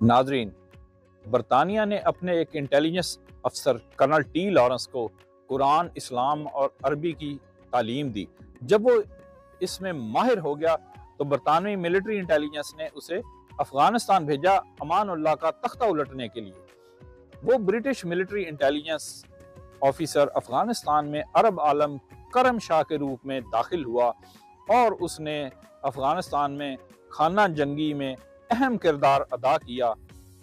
ناظرین، برطانیہ نے اپنے ایک انٹیلیجنس افسر کرنل ٹی لارنس کو قرآن، اسلام اور عربی کی تعلیم دی۔ جب وہ اس میں ماہر ہو گیا تو برطانوی ملٹری انٹیلیجنس نے اسے افغانستان بھیجا امان اللہ کا تختہ الٹنے کے لیے۔ وہ British military intelligence officer Afghanistan میں عرب عالم کرم شاہ کے روپ میں داخل ہوا اور اس نے افغانستان میں خانہ جنگی میں اہم کردار ادا کیا،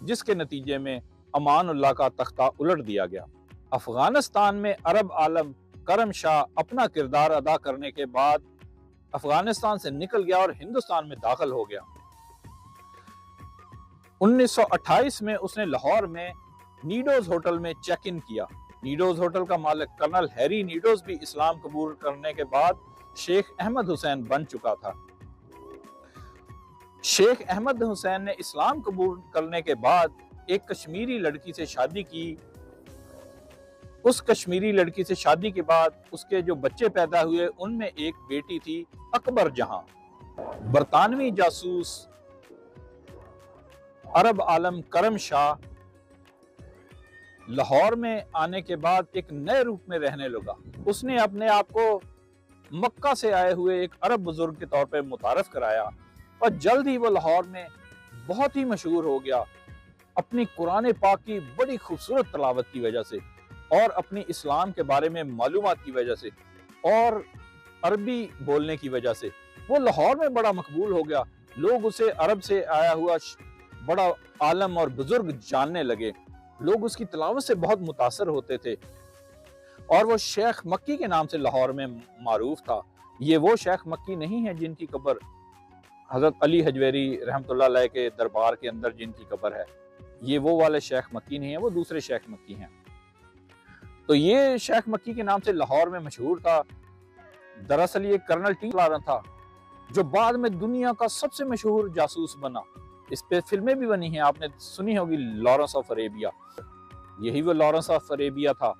جس کے نتیجے میں امان اللہ کا تختہ الٹ دیا گیا۔ افغانستان میں عرب عالم کرم شاہ اپنا کردار ادا کرنے کے بعد افغانستان سے نکل گیا اور ہندوستان میں داخل ہو گیا۔ 1928 میں اس نے لاہور میں نیڈوز ہوٹل میں چیک ان کیا۔ نیڈوز ہوٹل کا مالک کرنل ہیری نیڈوز بھی اسلام قبول کرنے کے بعد شیخ احمد حسین بن چکا تھا۔ شیخ احمد حسین نے اسلام قبول کرنے کے بعد ایک کشمیری لڑکی سے شادی کی۔ اس کشمیری لڑکی سے شادی کے بعد اس کے جو بچے پیدا ہوئے ان میں ایک بیٹی تھی اکبر جہاں۔ برطانوی جاسوس عرب عالم کرم شاہ لاہور میں آنے کے بعد ایک نئے روپ میں رہنے لگا۔ اس نے اپنے آپ کو مکہ سے آئے ہوئے ایک عرب بزرگ کے طور پر متعارف کرایا اور جلد ہی وہ لاہور میں بہت ہی مشہور ہو گیا اپنی قرآن پاک کی بڑی خوبصورت تلاوت کی وجہ سے اور اپنی اسلام کے بارے میں معلومات کی وجہ سے اور عربی بولنے کی وجہ سے۔ وہ لاہور میں بڑا مقبول ہو گیا، لوگ اسے عرب سے آیا ہوا بڑا عالم اور بزرگ جاننے لگے، لوگ اس کی تلاوت سے بہت متاثر ہوتے تھے اور وہ شیخ مکی کے نام سے لاہور میں معروف تھا۔ یہ وہ شیخ مکی نہیں ہے جن کی قبر حضرت علی حجویری رحمۃ اللہ علیہ کے دربار کے اندر جن کی قبر ہے، یہ وہ والے شیخ مکی نہیں ہیں، وہ دوسرے شیخ مکی ہیں۔ تو یہ شیخ مکی کے نام سے لاہور میں مشہور تھا۔ دراصل یہ کرنل ٹی لارنس تھا جو بعد میں دنیا کا سب سے مشہور جاسوس بنا۔ اس پہ فلمیں بھی بنی ہیں، آپ نے سنی ہوگی لارنس آف اریبیا۔ یہی وہ لارنس آف اریبیا تھا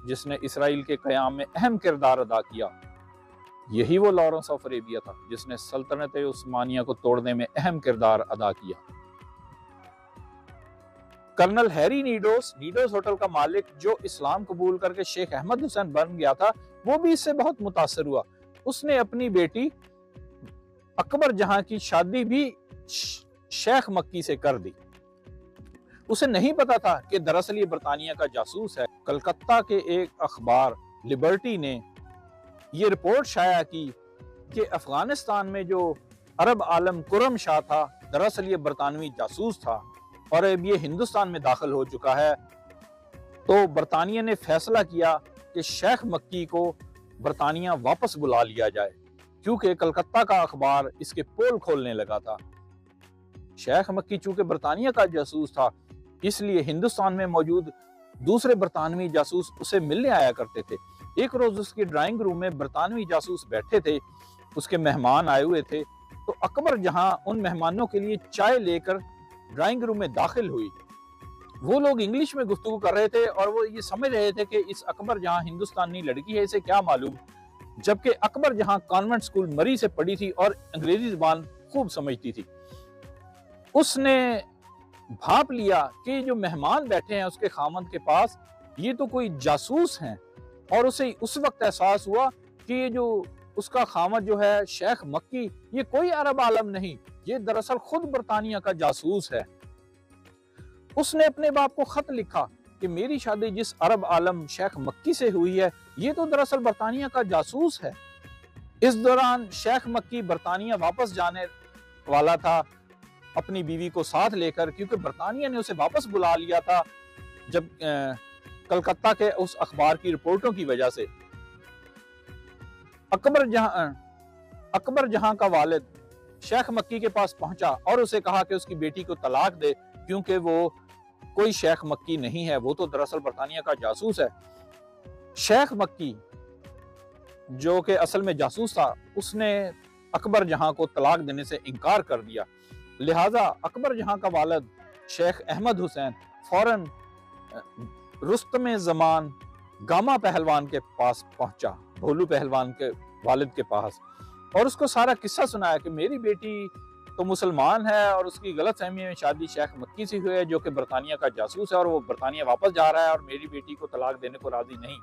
جس نے اسرائیل کے قیام میں اہم کردار ادا کیا۔ یہی وہ لارنس آف اریبیا تھا جس نے سلطنت عثمانیہ کو توڑنے میں اہم کردار ادا کیا۔ کرنل ہیری نیڈوز ہوٹل کا مالک جو اسلام قبول کر کے شیخ احمد حسین بن گیا تھا، وہ بھی اس سے بہت متاثر ہوا۔ اس نے اپنی بیٹی اکبر جہاں کی شادی بھی شیخ مکی سے کر دی۔ اسے نہیں پتا تھا کہ دراصل یہ برطانیہ کا جاسوس ہے۔ کلکتہ کے ایک اخبار لبرٹی نے یہ رپورٹ شائع کی کہ افغانستان میں جو عرب عالم کرم شاہ تھا دراصل یہ برطانوی جاسوس تھا اور اب یہ ہندوستان میں داخل ہو چکا ہے۔ تو برطانیہ نے فیصلہ کیا کہ شیخ مکی کو برطانیہ واپس بلا لیا جائے، کیونکہ کلکتہ کا اخبار اس کے پول کھولنے لگا تھا۔ شیخ مکی چونکہ برطانیہ کا جاسوس تھا، اس لیے ہندوستان میں موجود دوسرے برطانوی جاسوس اسے ملنے آیا کرتے تھے۔ ایک روز اس کے ڈرائنگ روم میں برطانوی جاسوس بیٹھے تھے، اس کے مہمان آئے ہوئے تھے، تو اکبر جہاں ان مہمانوں کے لیے چائے لے کر ڈرائنگ روم میں داخل ہوئی۔ وہ لوگ انگلش میں گفتگو کر رہے تھے اور وہ یہ سمجھ رہے تھے کہ اس اکبر جہاں ہندوستانی لڑکی ہے، اسے کیا معلوم، جبکہ اکبر جہاں کانوینٹ سکول مری سے پڑھی تھی اور انگریزی زبان خوب سمجھتی تھی۔ اس نے بھاپ لیا کہ جو مہمان بیٹھے ہیں اس کے خامند کے پاس یہ تو کوئی جاسوس ہیں، اور اسے اس وقت احساس ہوا کہ یہ جو اس کا خامند جو ہے شیخ مکی، یہ کوئی عرب عالم نہیں، یہ دراصل خود برطانیہ کا جاسوس ہے۔ اس نے اپنے باپ کو خط لکھا کہ میری شادی جس عرب عالم شیخ مکی سے ہوئی ہے یہ تو دراصل برطانیہ کا جاسوس ہے۔ اس دوران شیخ مکی برطانیہ واپس جانے والا تھا اپنی بیوی کو ساتھ لے کر، کیونکہ برطانیہ نے اسے واپس بلا لیا تھا جب کلکتہ کے اس اخبار کی رپورٹوں کی وجہ سے۔ اکبر جہاں کا والد شیخ مکی کے پاس پہنچا اور اسے کہا کہ اس کی بیٹی کو طلاق دے، کیونکہ وہ کوئی شیخ مکی نہیں ہے، وہ تو دراصل برطانیہ کا جاسوس ہے۔ شیخ مکی جو کہ اصل میں جاسوس تھا، اس نے اکبر جہاں کو طلاق دینے سے انکار کر دیا، لہٰذا اکبر جہاں کا والد شیخ احمد حسین فوراً رستم زمان گاما پہلوان کے پاس پہنچا، بھولو پہلوان کے والد کے پاس، اور اس کو سارا قصہ سنایا کہ میری بیٹی تو مسلمان ہے اور اس کی غلط فہمی میں شادی شیخ مکی سے ہوئی ہے جو کہ برطانیہ کا جاسوس ہے اور وہ برطانیہ واپس جا رہا ہے اور میری بیٹی کو طلاق دینے کو راضی نہیں۔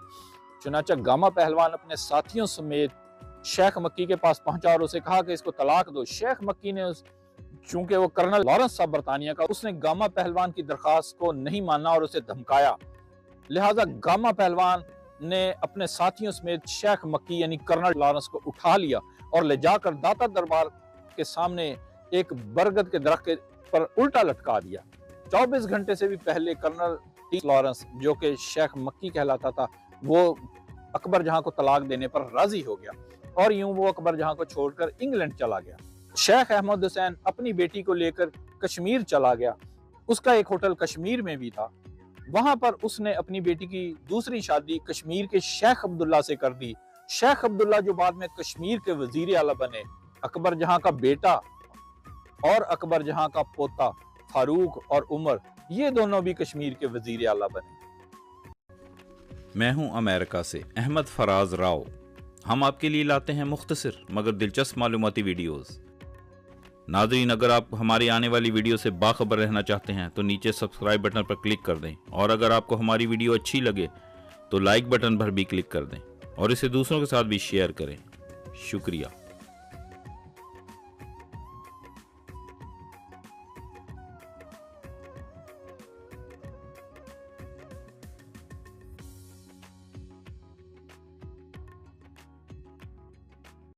چنانچہ گاما پہلوان اپنے ساتھیوں سمیت شیخ مکی کے پاس پہنچا اور اسے کہا کہ اس کو طلاق دو۔ شیخ مکی نے چونکہ وہ کرنل لارنس صاحب برطانیہ کا، اس نے گاما پہلوان کی درخواست کو نہیں مانا اور اسے دھمکایا، لہٰذا گاما پہلوان نے اپنے ساتھیوں سمیت شیخ مکی یعنی کرنل لارنس کو اٹھا لیا اور لے جا کر داتا دربار کے سامنے ایک برگد کے درخت پر الٹا لٹکا دیا۔ 24 گھنٹے سے بھی پہلے کرنل ٹی لارنس جو کہ شیخ مکی کہلاتا تھا وہ اکبر جہاں کو طلاق دینے پر راضی ہو گیا اور یوں وہ اکبر جہاں کو چھوڑ کر انگلینڈ چلا گیا۔ شیخ احمد حسین اپنی بیٹی کو لے کر کشمیر چلا گیا۔ اس کا ایک ہوٹل کشمیر میں بھی تھا، وہاں پر اس نے اپنی بیٹی کی دوسری شادی کشمیر کے شیخ عبداللہ سے کر دی۔ شیخ عبداللہ جو بعد میں کشمیر کے وزیر اعلیٰ بنے، اکبر جہاں کا بیٹا اور اکبر جہاں کا پوتا فاروق اور عمر، یہ دونوں بھی کشمیر کے وزیر اعلیٰ بنے۔ میں ہوں امریکہ سے احمد فراز راؤ۔ ہم آپ کے لیے لاتے ہیں مختصر مگر دلچسپ معلوماتی ویڈیوز۔ ناظرین، اگر آپ ہماری آنے والی ویڈیو سے باخبر رہنا چاہتے ہیں تو نیچے سبسکرائب بٹن پر کلک کر دیں، اور اگر آپ کو ہماری ویڈیو اچھی لگے تو لائک بٹن پر بھی کلک کر دیں اور اسے دوسروں کے ساتھ بھی شیئر کریں۔ شکریہ۔